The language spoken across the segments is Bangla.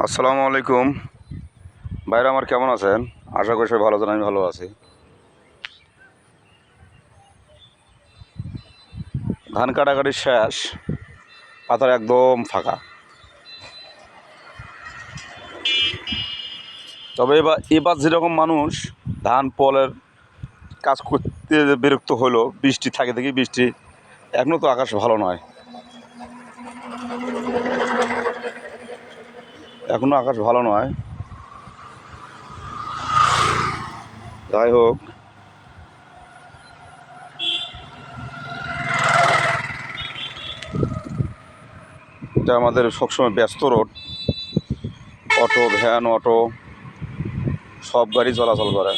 আসসালামু আলাইকুম ভাইরা, আমার কেমন আছেন? আশা করি সবাই ভালো আছেন। আমি ভালো আছি। ধান কাটাকাটি শেষ, পাতার একদম ফাঁকা। তবে এবার যেরকম মানুষ ধান পলের কাজ করতে বিরক্ত হলো, বৃষ্টি থাকে দেখি বৃষ্টি, এখনও তো আকাশ ভালো নয়, এখনও আকাশ ভালো নয়। যাই হোক, এটা আমাদের সবসময় ব্যস্ত রোড। অটো, ভ্যান, অটো সব গাড়ি চলাচল করে,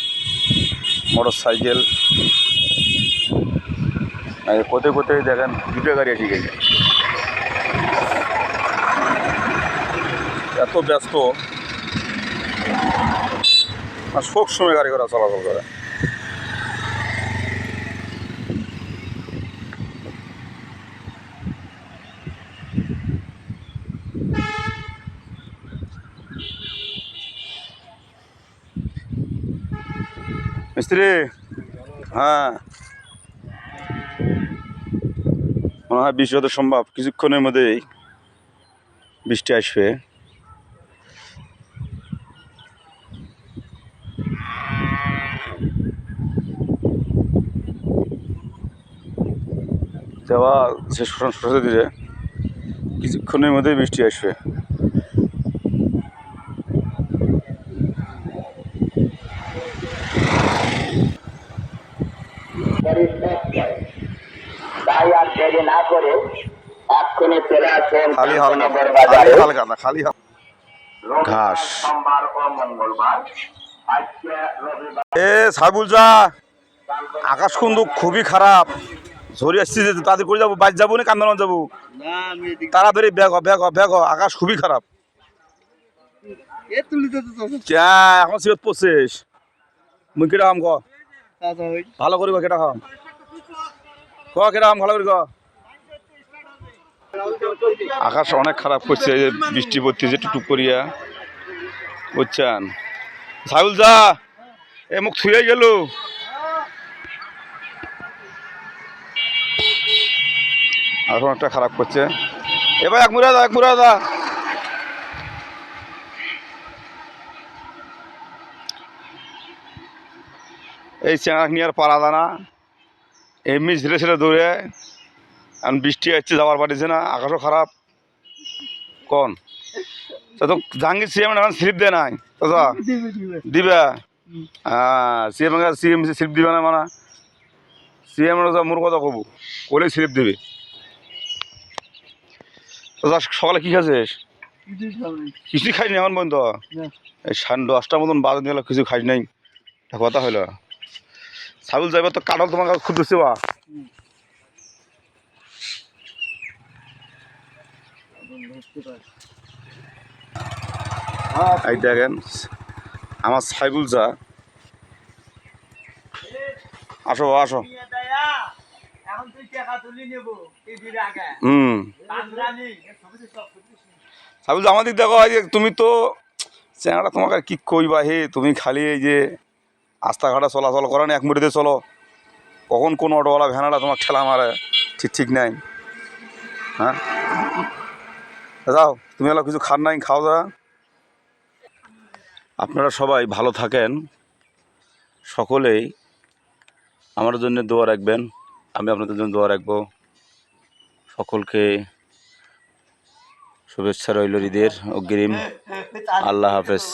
মোটর সাইকেল। কোথায় কোথায় দেখেন দুটো গাড়ি এসে গেছে, এত ব্যস্ত। আর সবসময় গাড়ি ঘোড়া চলাচল করে। মিস্ত্রি, হ্যাঁ, মনে হয় বৃষ্টি হতে সম্ভব। কিছুক্ষণের মধ্যেই বৃষ্টি আসবে। যাওয়া সে সরষে দিলে কিছুক্ষণের মধ্যেই বৃষ্টি আসবে। খালি হালকা না, খালি ঘাস। এ সাবুল যা, আকাশ কিন্তু খুবই খারাপ। ঝরি আসছি যে তাদের করে যাবো, বাইর যাবো না কান্দানো যাবো, তাড়াতাড়ি ব্যাগ হ, আকাশ খুবই খারাপ। এখন সিরত পড়ছিস, মুই কেটা আম ক ভালো করি, কেটা খাম কেটা আম ভালো করি ক। আকাশ অনেক খারাপ করছে, এই যে বৃষ্টি পড়তেছে টুকটুক করিয়া, বুঝছেন? সাইবুল যা, এ মুখ ছুঁয়ে গেল। এখন একটা খারাপ করছে। এবার এক মুড়া দা। এই চেঙা নিয়ে আর পারা দানা, এমনি ঝেলে ছেলে দৌড়ে। এখন বৃষ্টি আসছে, যাওয়ার পারিছে না, আকাশও খারাপ। কোন তো জাহাঙ্গীর সিএম এখন স্লিপ দেয় নাই দাদা, দিবে। হ্যাঁ, সিএম স্লিপ দিবে না, মানে সিএম মোর কথা কব, কলেই স্লিপ দিবে। দাদা সকালে কি খাচ্ছিস? কিছুই খাইনি এখন পর্যন্ত। এই 10:30টার মতন বাজে নিয়ে কিছু খাই নাই, কথা হইলো। সাবুল যাইবার তো কাটল তোমার কাছে খুব বেশি বা। এই দেখেন আমার সাইবুল যা, আসো আসো। সাইবুল যা, আমাদের দেখো, তুমি তো চেনাটা তোমাকে কি কইবা হে, তুমি খালি এই যে রাস্তাঘাটে চলাচল করো না, এক মুড়িতে চলো, কখন কোন অটোওয়ালা ভ্যানাটা তোমার ঠেলা মারে, ঠিক নাই। হ্যাঁ, যাও, তুমি এলা কিছু খান নাই, খাও যা। আপনারা সবাই ভালো থাকেন, সকলেই আমার জন্য দোয়া রাখবেন, আমি আপনাদের জন্য দোয়া রাখবো। সকলকে শুভেচ্ছা রইল ঈদের অগ্রিম। আল্লাহ হাফেজ।